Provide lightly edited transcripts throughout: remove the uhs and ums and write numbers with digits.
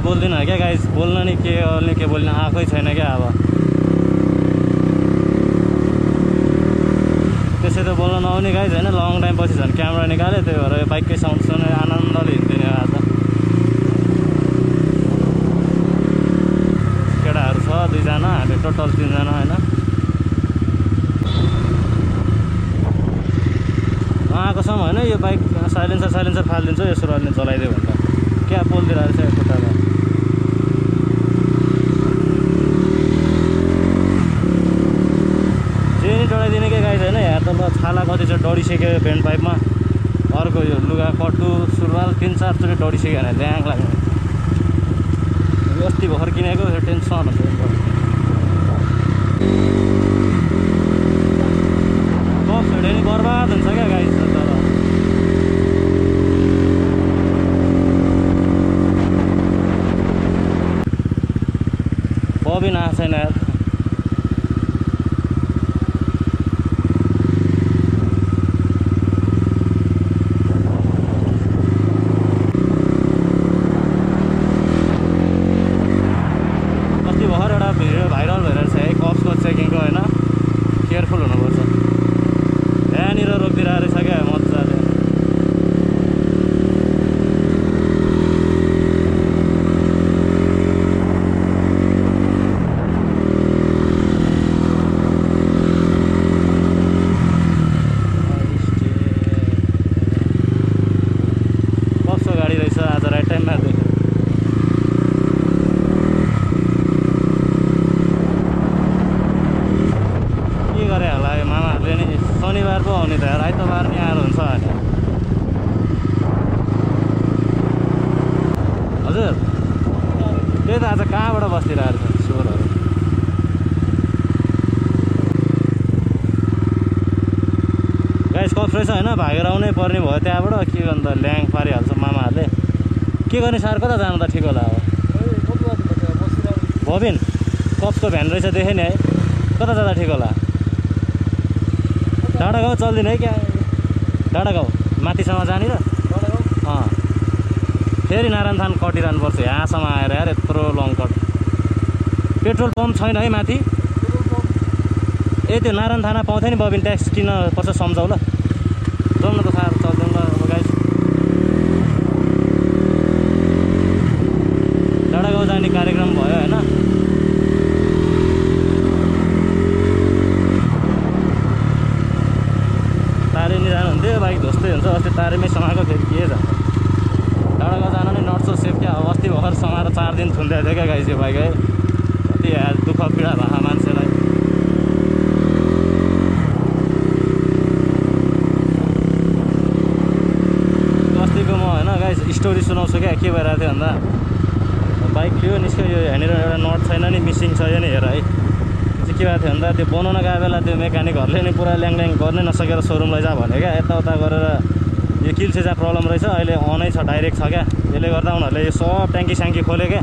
बोल्दिनँ क्या गाइस, बोल्न नि के बोल्न आएकै छैन क्या। अब त्यसै त बोल्न नआउने गाइस होइन, लङ टाइम पछि झन् क्यामेरा निकाल्यो, त्यही भएर यो बाइककै साउन्ड सुनेर आनन्दले हिँड्दिने आज। केटाहरू छ 2 जना, हामी टोटल 3 जना होइन। आएको छौँ होइन, यो बाइक साइलेन्सर फालिदिन्छु यसो अलि चलाइदियो भने त क्या बोलिदिरहेको रहेछ यो खुट्टामा। चेनी डढाइदिने के गाइस होइन। यहाँ त ल छाला कति चाहिँ डढिसक्यो पेन्ट पाइपमा, अर्को यो लुगा कट्टु सुरुवाल 3-4 चोटि डढिसक्यो भने ल्याङ लाग्ने। अस्ति भर्खर किनेको टेन्सन हुन्छ। कफ हिँड्यो नि बर्बाद हुन्छ क्या गाइस। तर बबिन आएको छैन यार। अस्ति भर्खर एउटा भिडियो भाइरल भइरहेको छ है कप्सको चेकिङको होइन, केयरफुल हुनुपर्छ। यहाँनिर रोकिदिरहेको रहेछ क्या मजाले। कस्तो गाडी रहेछ आज, राइट टाइममा देखेँ। के गरे होला यो मामाहरूले नि, शनिबार पो आउने त यार, आइतबार नि आएर हुन्छ होइन। हजुर त्यही त आज कहाँबाट बस्दिरहेको छ स्वरहरू। गाइस कफ रहेछ होइन, भागेर आउनै पर्ने भयो त्यहाँबाट। के गर्नु त, ल्याङ पारिहाल्छ मामाहरूले। के गर्ने सार, कता जानु त ठिक होला। अब बबिन कप्सको भ्यान रहेछ देखेँ नि है, कता जाँदा ठिक होला। डाँडा गाउँ चल्दिने है क्या, डाँडा गाउँ माथिसम्म जाने र फेरि नारायण थान कटिरहनुपर्छ यहाँसम्म आएर यार, यत्रो लङ कट। पेट्रोल पम्प छैन है माथि। ए त्यो नारायण थाना पाउँथ्यो नि बबिन, ट्याक्स किन पर्छ सम्झाउ ल। जाउँ न त साह्रो चल्दैन ल अब गाइस। डाँडा गाउँ जाने कार्यक्रम भयो होइन। तारेनी जानुहुन्थ्यो, बाइक धोस्तै हुन्छ। अस्ति तारेमै समाएको फेरि के जान्छ। डाँडा गाउँ जान नै नट सो सेफ क्या। अब अस्ति भर्खर समाएर 4 दिन थुन्दै थियो क्या गाइस यो बाइक है। कति दुःख पीडा भएको मान्छेलाई। अस्तिको म होइन गाइस स्टोरी सुनाउँछु क्या, के भइरहेको थियो भन्दा बाइक थियो निस्क्यो, यो यहाँनिर एउटा नट छैन नि, मिसिङ छ यो नि हेर है। चाहिँ के भएको थियो भन्दा त्यो बनाउन गएको बेला त्यो मेकानिकहरूले नि पुरा ल्याङ गर्नै नसकेर सोरुम लैजा भन्यो क्या। यताउता गरेर यो किल चाहिँ जहाँ प्रब्लम रहेछ अहिले अनै छ, डाइरेक्ट छ क्या। त्यसले गर्दा उनीहरूले यो सब ट्याङ्की स्याङ्की खोल्यो क्या।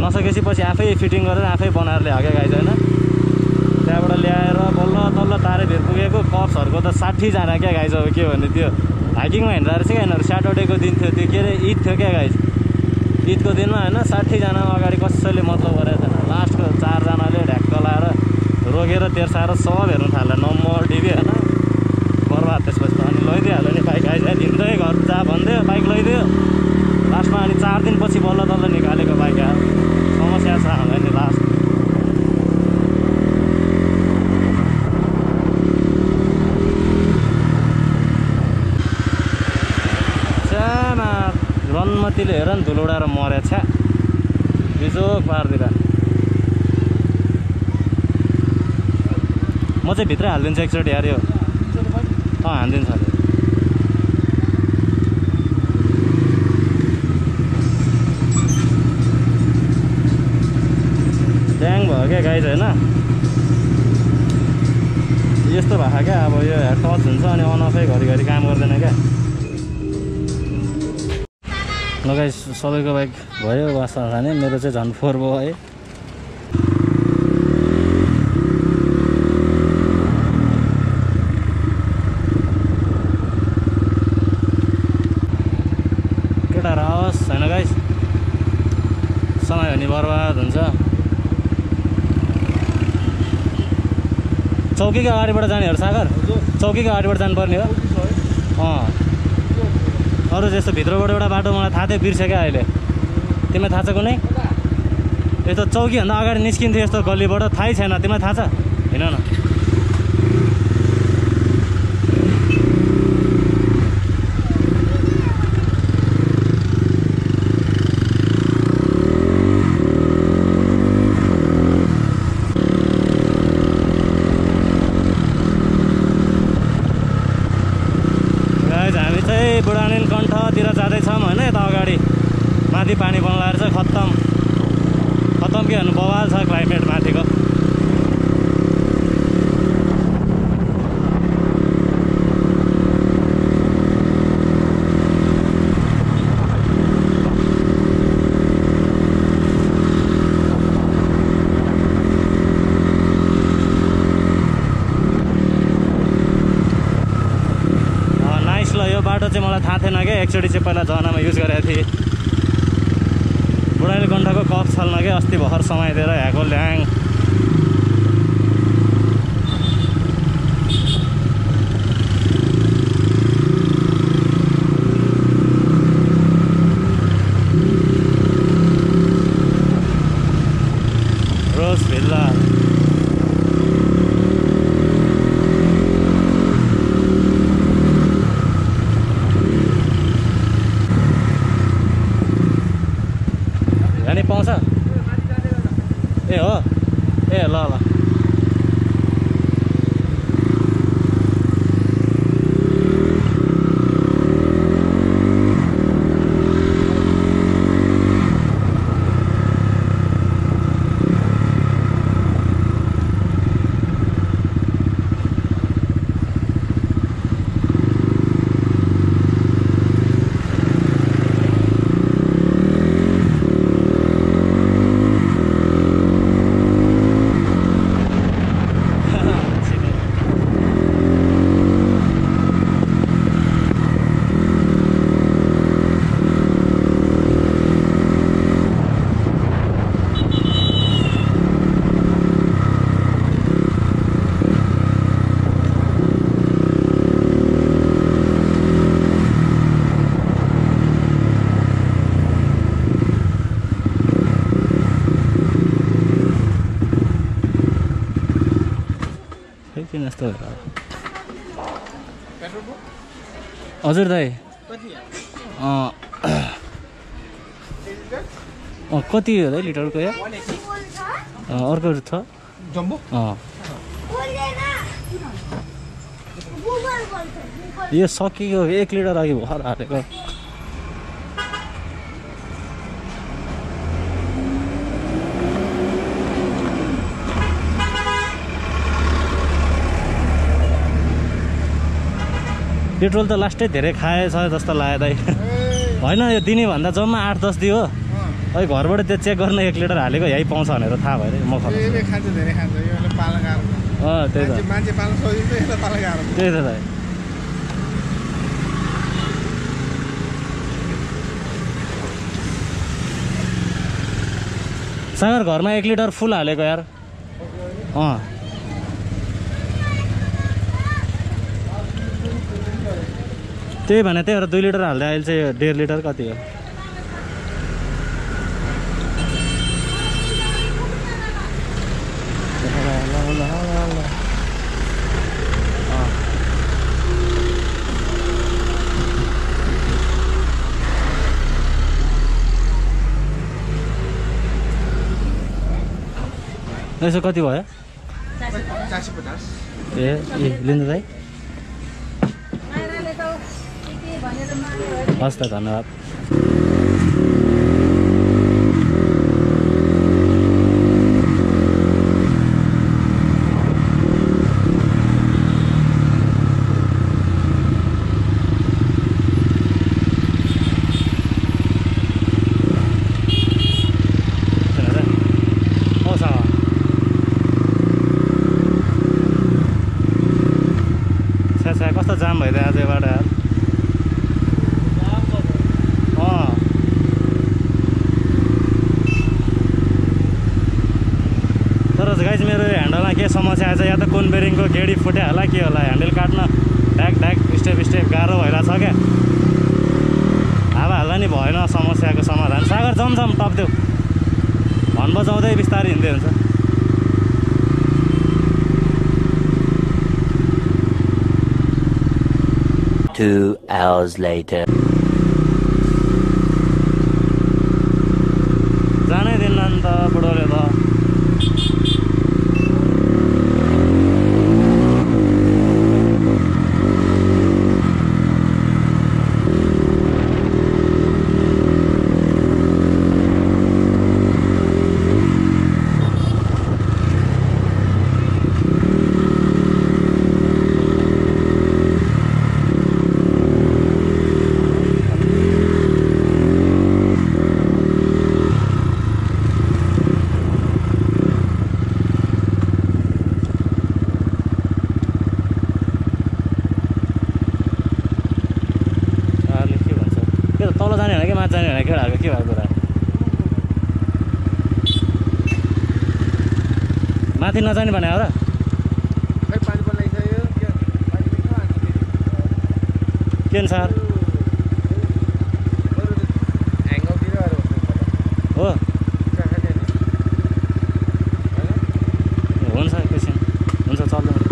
नसकेपछि पछि आफै फिटिङ गरेर आफै बनाएर ल्यायो क्या गाइज होइन। त्यहाँबाट ल्याएर बल्ल तल्ल तारे भेर पुगेको। कप्सहरूको त 60 जना क्या गाइज। अब के भन्ने, त्यो हाइकिङमा हिँड्दा रहेछ क्या यिनीहरू। स्याटरडेको दिन थियो त्यो, के अरे ईद थियो क्या गाइज। ईदको दिनमा होइन 60 जना अगाडि कसैले मतलब गरेको थिएन। लास्टको 4 जनाले ढ्याक्क लाएर रोकेर तेर्साएर सब हेर्नु थाल्यो, नम्बर डिबी होइन। बर्बाद त्यसपछि त अनि लैदिइहाल्यो नि बाइक। आइज हिँड्दै घर जा भन्दै बाइक लैदियो लास्टमा। अनि 4 दिनपछि बल्ल तल्ल निकालेको बाइक यार। समस्या छ हामीलाई नि लास्ट। छ्यामा रनमतीले हेर नि धुलो उडाएर मर्या छ्या, बिजोक पारिदिएर। म चाहिँ भित्रै हालिदिन्छु एकचोटि यार यो। हालिदिन्छ ड्याङ भयो क्या गाइज होइन। यस्तो भएको क्या अब यो टच हुन्छ अनि अन अफै घरिघरि काम गर्दैन क्या। ल गाइज सबैको बाइक भयो वासमा खाने, मेरो चाहिँ झन् 4 भयो है। केटाहरू आओस् होइन गाइस। समय पनि बर्बाद हुन्छ। चौकीको अगाडिबाट जाने हो सागर? चौकीको अगाडिबाट जानुपर्ने हो? अरू जस्तो भित्रबाट एउटा बाटो मलाई थाहा थियो, बिर्सेँ क्या अहिले। तिमीलाई थाहा छ कुनै? यस्तो चौकीभन्दा अगाडि निस्किन्थ्यो यस्तो गल्लीबाट, थाहै छैन। तिमीलाई थाहा छ? हिँड न। बुढानील कण्ठतिर जाँदैछौँ होइन। यता अगाडि माथि पानी बन्लाएर चाहिँ खत्तम के भन्नु, बवाल छ क्लाइमेट माथिको। बाटो चाहिँ मलाई थाहा थिएन क्या, एकचोटि चाहिँ पहिला जनामा युज गरेको थिएँ। बुढानील कण्ठको कफ छल्न क्या अस्ति भर्खर समाइदिएर ह्याको ल्याङ। रोज भिल्ला पाउँछ। ए हो, ए ल ल। किन यस्तो हजुर दाइ? कति हो दाइ लिटरको? या अर्को छ जम्बो? यो सकियो, 1 लिटर अघि भर्खर हालेको। पेट्रोल त लास्टै धेरै खाएछ जस्तो लाग्यो दाइ। होइन यो दिने भन्दा जम्मा 8-10 दियो हो। अहिले घरबाट त्यो चेक गर्न 1 लिटर हालेको यहीँ पाउँछ भनेर थाहा भयो म त्यही त दाइ। सागर घरमा 1 लिटर फुल हालेको यार। त्यही भने त्यही भएर 2 लिटर हाल्दा अहिले चाहिँ 1.5 लिटर कति हो? यसो कति भयो? 450। ए लिनु दाइ। हस् त, धन्यवाद। कस्तो जाम भइदियो आज यो बाटो यार। समस्या आएछ या त कुन बेरिङको गेडी फुट्यो होला के होला ह्यान्डल काट्न ढ्याक ढ्याक स्टेप गाह्रो भइरहेछ क्या हावा हाल्दा नि भएन समस्याको समाधान सागर जमझम टप्देऊ भन बजाउँदै बिस्तारै हिँड्दै हुन्छ 2 hours later. जानै दिन्न नि त बुढोले त तल जाने होइन कि माथि जाने होइन केटाहरूको के भएको कुरा माथि नजाने भने हो र के सर हो हुन्छ एकैछिन हुन्छ चल्दैन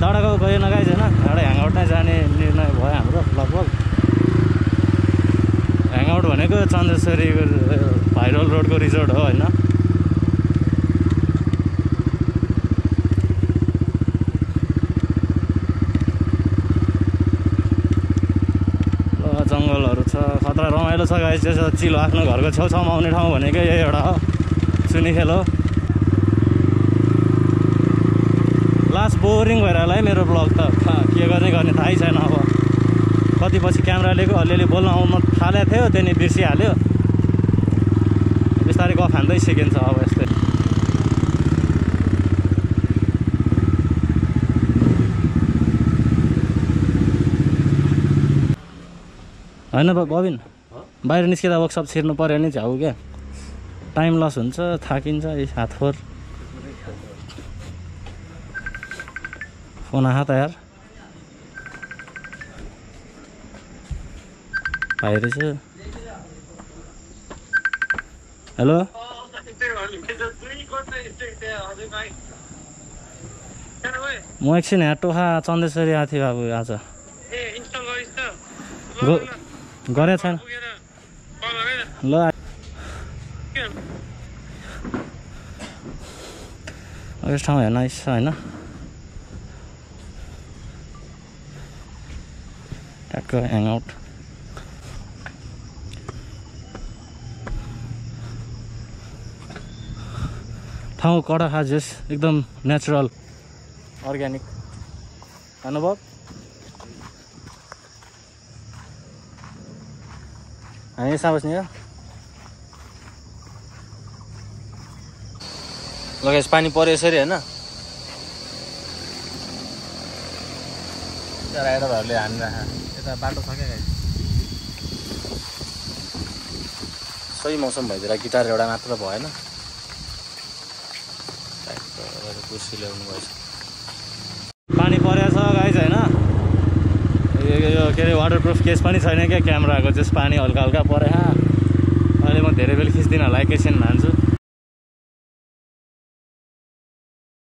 डाँडागाउँ गएन गाइज होइन डाँडा ह्याङआउट नै जाने निर्णय भयो हाम्रो लगभग ह्याङआउट भनेको चन्द्रेश्वरीको भाइरल रोडको रिजोर्ट हो होइन जङ्गलहरू छ खतरा रमाइलो छ गाइज त्यसो चिलो आफ्नो घरको छेउछाउमा आउने ठाउँ भनेकै यही एउटा हो सुनिखेल हो लास्ट बोरिङ भएर होला है मेरो ब्लग त के गर्ने थाहै छैन अब कति पछि क्यामेरा लिएको अलिअलि बोल्न आउन थालेको थियो त्यहाँदेखि बिर्सिहाल्यो बिस्तारै गफ हान्दै सिकिन्छ अब यस्तै होइन बबिन बाहिर निस्किँदा वर्कसप छिर्नु पऱ्यो नि झ्याउ क्या टाइम लस हुन्छ थाकिन्छ हात फोर फोन आहा त यार बाहिर छ हेलो म एकछिन यहाँ टोखा चन्द्रेश्वरी आएको थिएँ बाबु आज गरेको छैन ल यस ठाउँ हेर्न आइस होइन ट्याक्क ह्याङआउट ठाउँ कडा खाजेस एकदम नेचुरल अर्ग्यानिक अनुभव हामी यसँग बस्ने हो लगाएस पानी पऱ्यो यसरी होइन राइडरहरूले हानिराख यता बाटो छ क्या गाई सही मौसम भइदिएर गिटार एउटा मात्र भएन कुर्सी ल्याउनु भएछ पानी परेछ गाइज होइन यो के अरे वाटरप्रुफ केस पनि छैन क्या क्यामेराको जस पानी हल्का हल्का परे अहिले म धेरै बेल खिच्दिनँ होला एकैछिन हान्छु